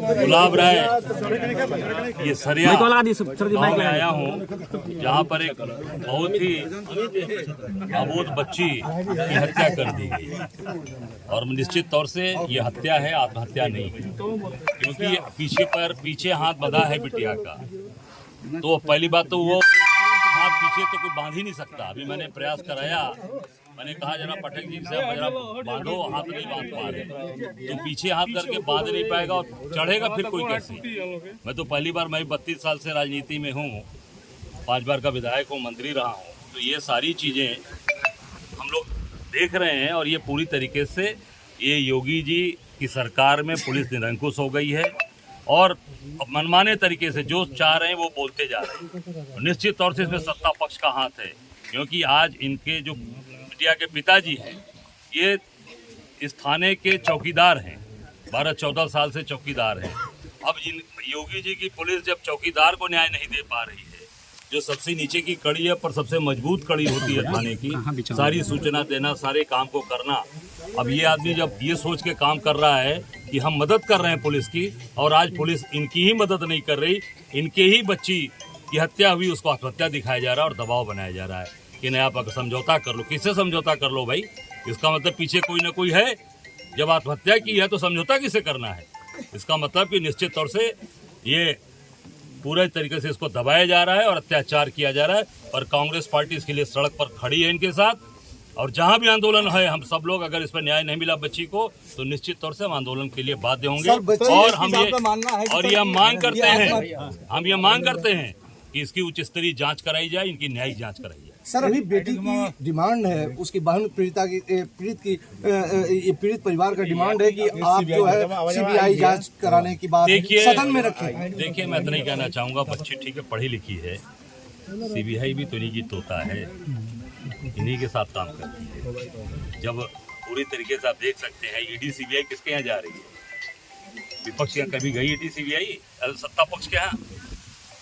गुलाब राय ये सरिया गाँव में आया हूँ, जहाँ पर एक बहुत ही अबोध बच्ची की हत्या कर दी गई और निश्चित तौर से ये हत्या है, आत्महत्या नहीं है, क्योंकि पीछे हाथ बंधा है बिटिया का। तो पहली बात तो वो हाथ पीछे तो कोई बांध ही नहीं सकता। अभी मैंने प्रयास कराया, मैंने कहा जरा पटक जी से जरा बांधो, हाथ नहीं बांध पा रहे, तो पीछे हाथ करके बांध नहीं पाएगा और चढ़ेगा फिर कोई कैसे। मैं तो पहली बार, मैं 32 साल से राजनीति में हूँ, 5 बार का विधायक हूँ, मंत्री रहा हूँ, तो ये सारी चीज़ें हम लोग देख रहे हैं। और ये पूरी तरीके से ये योगी जी की सरकार में पुलिस निरंकुश हो गई है और मनमाने तरीके से जो चाह रहे हैं वो बोलते जा रहे हैं। निश्चित तौर से इसमें सत्ता पक्ष का हाथ है, क्योंकि आज इनके जो बिटिया के पिताजी हैं, ये इस थाने के चौकीदार हैं, 12-14 साल से चौकीदार हैं। अब योगी जी की पुलिस जब चौकीदार को न्याय नहीं दे पा रही है, जो सबसे नीचे की कड़ी है पर सबसे मजबूत कड़ी होती है थाने की, सारी सूचना देना, सारे काम को करना। अब ये आदमी जब ये सोच के काम कर रहा है कि हम मदद कर रहे हैं पुलिस की, और आज पुलिस इनकी ही मदद नहीं कर रही, इनके ही बच्ची की हत्या हुई, उसको आत्महत्या दिखाया जा रहा है और दबाव बनाया जा रहा है कि नहीं आप समझौता कर लो। किससे समझौता कर लो भाई? इसका मतलब पीछे कोई ना कोई है। जब आत्महत्या की है तो समझौता किससे करना है? इसका मतलब कि निश्चित तौर से ये पूरे तरीके से इसको दबाया जा रहा है और अत्याचार किया जा रहा है। और कांग्रेस पार्टी इसके लिए सड़क पर खड़ी है इनके साथ, और जहां भी आंदोलन है, हम सब लोग अगर इस पर न्याय नहीं मिला बच्ची को, तो निश्चित तौर से हम आंदोलन के लिए बाध्य होंगे। और हम ये मांग करते हैं कि इसकी उच्च स्तरीय जांच कराई जाए, इनकी न्यायिक जांच कराई जाए। सर, अभी बेटी की डिमांड है, उसकी बहन पीड़ित परिवार का डिमांड है कि आप जो है सीबीआई जांच कराने की बात सदन में रखें। देखिए, मैं तो नहीं कहना चाहूँगा, बच्ची ठीक है, पढ़ी लिखी है, सीबीआई भी तो इन्हीं की तोता है, इन्हीं के साथ काम करती है। जब पूरी तरीके से आप देख सकते हैं ईडी सीबीआई किसके यहाँ जा रही है? विपक्ष यहाँ कभी गई ईडी सीबीआई? सत्ता पक्ष के यहाँ,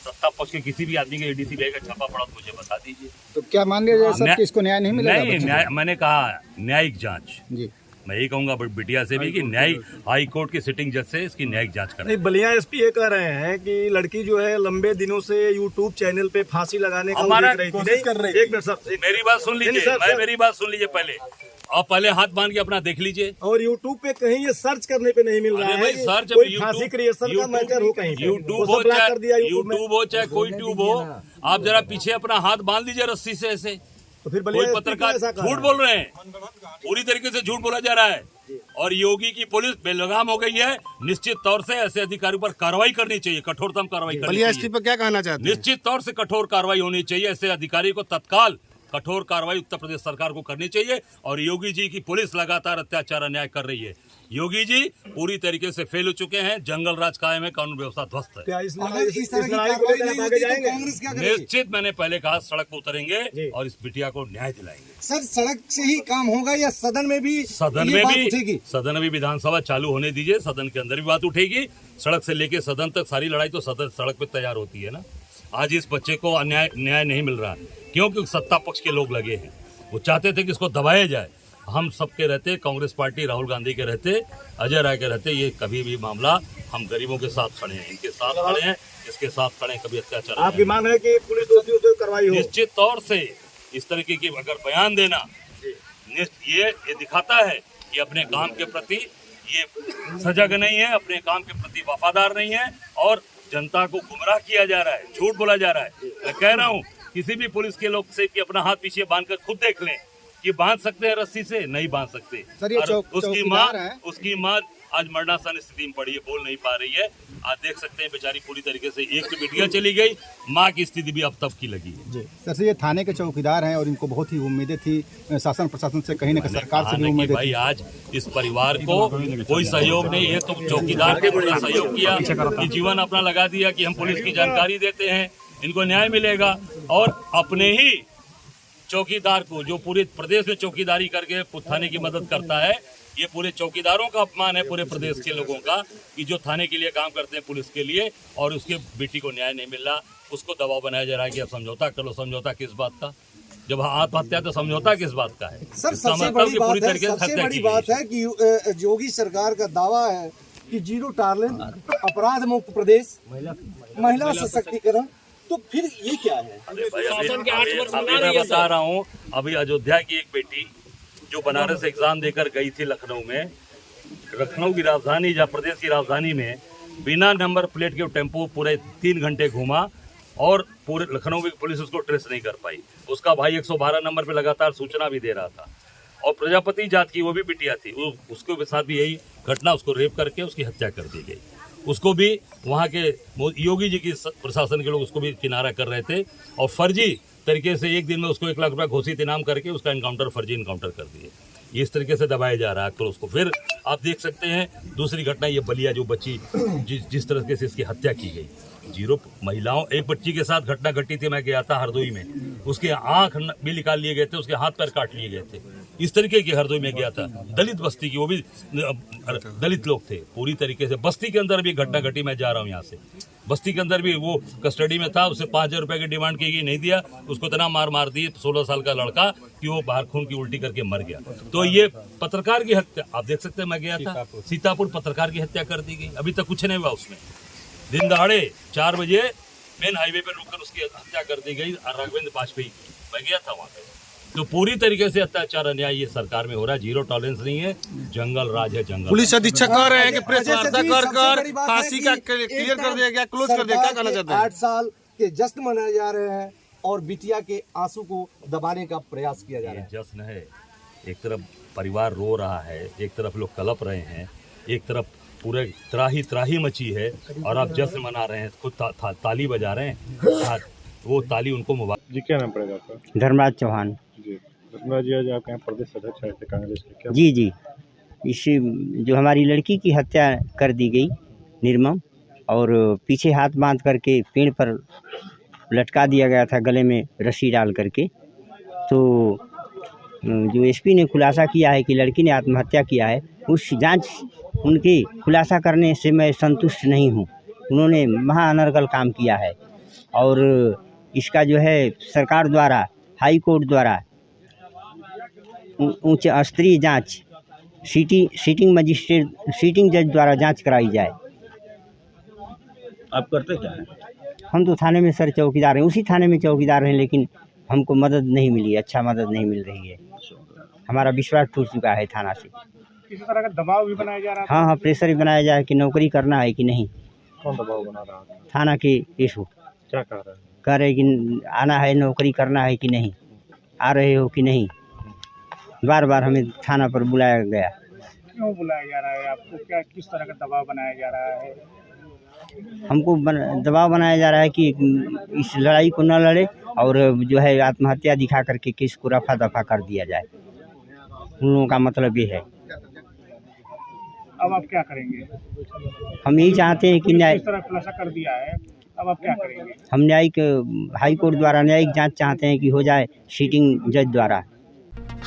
सत्ता पक्ष के किसी भी आदमी के ईडी सीबीआई का छापा पड़ा तो मुझे बता दीजिए। तो क्या मान लिया जाए सर कि इसको न्याय नहीं मिलेगा? नहीं, मैंने कहा न्यायिक जांच जी। मैं यही कहूंगा बिटिया से भी कि न्यायिक हाई कोर्ट की सिटिंग जज से इसकी न्यायिक जांच करें। नहीं, बलिया एसपी ये कह रहे हैं कि लड़की जो है लंबे दिनों से यूट्यूब चैनल पे फांसी लगाने का कोशिश कर रही है। एक मिनट सर, मेरी बात सुन लीजिए, मेरी बात सुन लीजिए पहले, और पहले हाथ बांध के अपना देख लीजिए। और यूट्यूब पे कहीं ये सर्च करने पे नहीं मिल रहा है, सर्च कोई फांसी क्रिएशन का मैटर हो, कहीं यूट्यूब हो चाहे कोई ट्यूब हो, आप जरा पीछे अपना हाथ बांध लीजिए रस्सी से ऐसे। तो फिर कोई पत्रकार झूठ बोल रहे हैं, पूरी तरीके से झूठ बोला जा रहा है। और योगी की पुलिस बेलगाम हो गई है। निश्चित तौर से ऐसे अधिकारियों पर कार्रवाई करनी चाहिए, कठोरतम कार्रवाई करनी चाहिए। एसपी पर क्या कहना चाहते हैं? निश्चित तौर से कठोर कार्रवाई होनी चाहिए, ऐसे अधिकारी को तत्काल कठोर कार्रवाई उत्तर प्रदेश सरकार को करनी चाहिए। और योगी जी की पुलिस लगातार अत्याचार अन्याय कर रही है। योगी जी पूरी तरीके से फेल हो चुके हैं, जंगल राज कायम है, कानून व्यवस्था ध्वस्त है। निश्चित मैंने पहले कहा सड़क पर उतरेंगे और इस बिटिया को न्याय दिलाएंगे। सर, सड़क से ही काम होगा या सदन में भी? सदन में भी विधानसभा चालू होने दीजिए, सदन के अंदर भी बात उठेगी। सड़क से लेके सदन तक सारी लड़ाई तो सड़क पे तैयार होती है ना। आज इस बच्चे को न्याय नहीं मिल रहा क्योंकि सत्ता पक्ष के लोग लगे हैं, वो चाहते थे कि इसको दबाया जाए। हम सबके रहते, कांग्रेस पार्टी राहुल गांधी के रहते, अजय राय के रहते, ये कभी भी मामला, हम गरीबों के साथ खड़े हैं, इनके साथ खड़े हैं, इसके साथ खड़े हैं, कभी अत्याचार। आपकी मांग है कि पुलिस दोषियों से कार्रवाई हो? निश्चित तौर से इस तरीके की अगर बयान देना, ये दिखाता है कि अपने काम के प्रति ये सजग नहीं है, अपने काम के प्रति वफादार नहीं है और जनता को गुमराह किया जा रहा है, झूठ बोला जा रहा है। मैं कह रहा हूँ किसी भी पुलिस के लोग से कि अपना हाथ पीछे बांधकर खुद देख लें कि बांध सकते हैं रस्सी से, नहीं बांध सकते। उसकी माँ आज मरणासन स्थिति में पड़ी है, बोल नहीं पा रही है। आज देख सकते हैं बेचारी पूरी तरीके से, एक तो बेटियां चली गई, माँ की स्थिति भी अब तब की लगी है। जैसे ये थाने के चौकीदार हैं और इनको बहुत ही उम्मीदें थी शासन प्रशासन से, कहीं न कहीं सरकार से भी उम्मीदें। भाई आज इस परिवार को कोई सहयोग नहीं है, तो चौकीदार ने पूरा सहयोग किया कि जीवन अपना लगा दिया कि हम पुलिस की जानकारी देते हैं, इनको न्याय मिलेगा। और अपने ही चौकीदार को, जो पूरे प्रदेश में चौकीदारी करके थाने की मदद करता है, ये पूरे चौकीदारों का अपमान है पूरे प्रदेश के लोगों का कि जो थाने के लिए काम करते हैं पुलिस के लिए, और उसके बेटी को न्याय नहीं मिल रहा, उसको दबाव बनाया जा रहा है कि अब समझौता कर लो। समझौता किस बात का? जब आत्महत्या तो समझौता किस बात का है? सर, सबसे बड़ी बात है कि योगी सरकार का दावा है कि जीरो टॉलरेंस, अपराध मुक्त प्रदेश, महिला सशक्तिकरण, तो फिर ये क्या है? अभी मैं बता रहा हूँ, अभी अयोध्या की एक बेटी जो बनारस एग्जाम देकर गई थी लखनऊ में, लखनऊ की राजधानी या प्रदेश की राजधानी में बिना नंबर प्लेट के टेम्पो पूरे 3 घंटे घूमा और पूरे लखनऊ की पुलिस उसको ट्रेस नहीं कर पाई। उसका भाई 112 नंबर पे लगातार सूचना भी दे रहा था। और प्रजापति जात की वो भी बिटिया थी, उसके साथ भी यही घटना, उसको रेप करके उसकी हत्या कर दी गई। उसको भी वहाँ के योगी जी की प्रशासन के लोग उसको भी किनारा कर रहे थे और फर्जी तरीके से एक दिन में उसको 1 लाख रुपया घोषित इनाम करके उसका इनकाउंटर, फर्जी इनकाउंटर कर दिए। इस तरीके से दबाया जा रहा है। तो उसको फिर आप देख सकते हैं दूसरी घटना, ये बलिया जो बच्ची जिस तरीके से इसकी हत्या की गई, जीरो महिलाओं, एक बच्ची के साथ घटना घटी थी, मैं गया था हरदोई में, उसके आंख भी निकाल लिए गए थे, उसके हाथ पैर काट लिए गए थे। इस तरीके की हरदोई में गया था, दलित बस्ती की, वो भी दलित लोग थे पूरी तरीके से। बस्ती के अंदर भी घटना घटी, मैं जा रहा हूँ यहाँ से, बस्ती के अंदर भी वो कस्टडी में था, उसे 5,000 रुपए की डिमांड की गई, नहीं दिया, उसको इतना मार दी 16 साल का लड़का कि वो बाहर खून की उल्टी करके मर गया। तो ये पत्रकार की हत्या आप देख सकते हैं, मैं गया था सीतापुर, पत्रकार की हत्या कर दी गई, अभी तक कुछ नहीं हुआ उसमें। दिन दहाड़े 4 बजे मेन हाईवे पर रुककर उसकी हत्या कर दी गई, राघवेंद्र वाजपेयी, मैं गया था वहाँ पे। तो पूरी तरीके से अत्याचार अन्याय ये सरकार में हो रहा है, जीरो टॉलरेंस नहीं है, जंगल राज है, जंगल। पुलिस अधीक्षक कह रहे हैं कि प्रेस वार्ता कर फांसी का क्लियर कर दिया गया, क्लोज कर दिया, क्या कहना चाहते हैं? 8 साल के जश्न मनाए जा रहे हैं और बिटिया के आंसू को दबाने का प्रयास किया जा रहा है। जश्न है, एक तरफ परिवार रो रहा है, एक तरफ लोग कलप रहे हैं, एक तरफ पूरे त्राही मची है और आप जश्न मना रहे हैं, खुद ताली बजा रहे हैं, वो ताली उनको मुबारक। जी, क्या नाम पड़ेगा आपका? धर्मराज चौहान जी, धर्मराज जी, आज आप यहाँ प्रदेश अध्यक्ष आए थे कांग्रेस के, क्या? जी, इस जो हमारी लड़की की हत्या कर दी गई निर्मम, और पीछे हाथ बांध करके पेड़ पर लटका दिया गया था, गले में रस्सी डाल करके। तो जो एसपी ने खुलासा किया है कि लड़की ने आत्महत्या किया है, उस जांच उनके खुलासा करने से मैं संतुष्ट नहीं हूँ। उन्होंने महाअनर्गल काम किया है और इसका जो है सरकार द्वारा, हाई कोर्ट द्वारा उच्च स्तरीय जांच, सीटिंग मजिस्ट्रेट, सीटिंग जज द्वारा जांच कराई जाए। आप करते क्या हैं? हम तो थाने में सर चौकीदार हैं, उसी थाने में चौकीदार हैं, लेकिन हमको मदद नहीं मिली, अच्छा मदद नहीं मिल रही है। हमारा विश्वास टूट चुका है थाना से। किसी तरह का दबाव भी बनाया जा रहा है? हाँ, प्रेशर भी बनाया जाए कि नौकरी करना है कि नहीं। कौन दबाव बना रहा है? थाना के इशू क्या कह रहे हैं? कह रहे कि आना है, नौकरी करना है कि नहीं, आ रहे हो कि नहीं। बार बार हमें थाना पर बुलाया गया। क्यों बुलाया जा रहा है आपको? क्या किस तरह का दबाव बनाया जा रहा है? हमको दबाव बनाया जा रहा है कि इस लड़ाई को न लड़े और जो है आत्महत्या दिखा करके केस को रफा दफा कर दिया जाए। उन लोगों का मतलब ये है। अब आप क्या करेंगे? हम यही चाहते हैं कि न्याय, इस तरह खुलासा कर दिया है, अब आप क्या करेंगे? हम न्यायिक हाई कोर्ट द्वारा न्यायिक जांच चाहते हैं कि हो जाए सीटिंग जज द्वारा।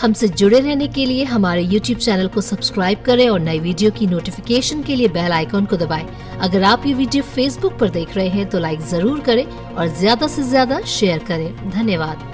हमसे जुड़े रहने के लिए हमारे YouTube चैनल को सब्सक्राइब करें और नई वीडियो की नोटिफिकेशन के लिए बेल आइकॉन को दबाएं। अगर आप ये वीडियो Facebook पर देख रहे हैं तो लाइक जरूर करें और ज्यादा से ज्यादा शेयर करें। धन्यवाद।